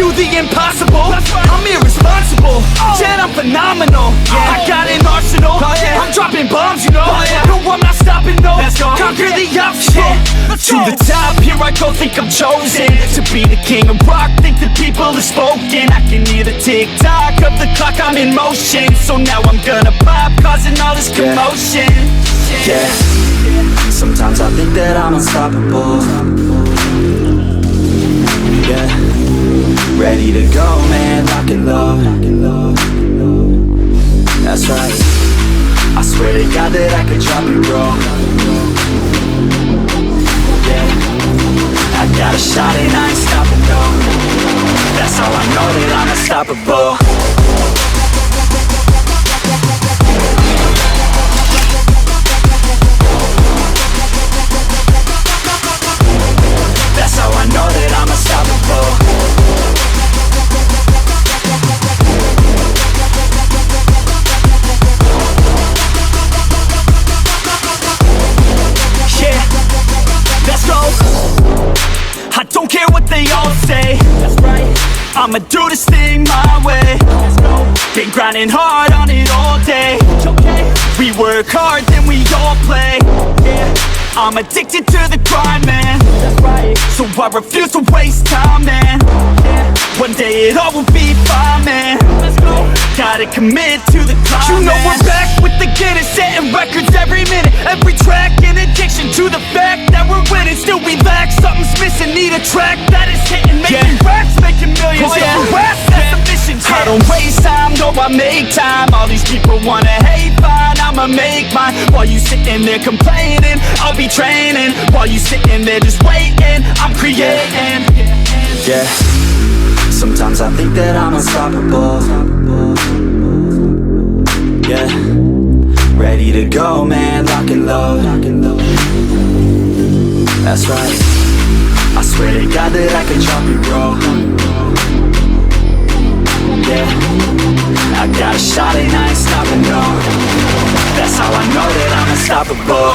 do the impossible. I'm irresponsible, yet I'm phenomenal. I got an arsenal, I'm dropping bombs, you know. No, I'm not stopping, no. Conquer the obstacle. To the top, here I go, think I'm chosen to be the king of rock, think the people have spoken. I can hear the tick-tock of the clock, I'm in motion. So now I'm gonna pop, causing all this commotion. Yeah, sometimes I think that I'm unstoppable. Yeah, ready to go, man, lock and load. That's right, I swear to God that I could drop it, bro. Yeah, I got a shot and I ain't stopping, no. That's how I know that I'm unstoppable. That's how I know that I'm unstoppable. Yeah, let's go. I don't care what they all say. That's right, I'ma do this thing my way. Let's go. Been grinding hard on it all day. Okay. We work hard, then we all play. Yeah, I'm addicted to the grind, man. That's right. So I refuse to waste time, man. Yeah. One day it all will be fine, man. Let's go. Gotta commit to the climb. You know we're back with the Guinness, setting records every minute, every track. In addiction to the fact that we're winning, still we lack something's missing. Need a track that is hitting, making raps, making millions. That's the mission. I don't waste time, no, I make time. All these people wanna hate, fine, I'ma make mine. While you sitting there complaining, I'll be training. While you sitting there just waiting, I'm creating. Yeah, sometimes I think that I'm unstoppable. Yeah, ready to go, man, lock and load. That's right, I swear to God that I can drop it, bro. Yeah, I got a shot and I ain't stopping, no. That's how I know that I'm unstoppable.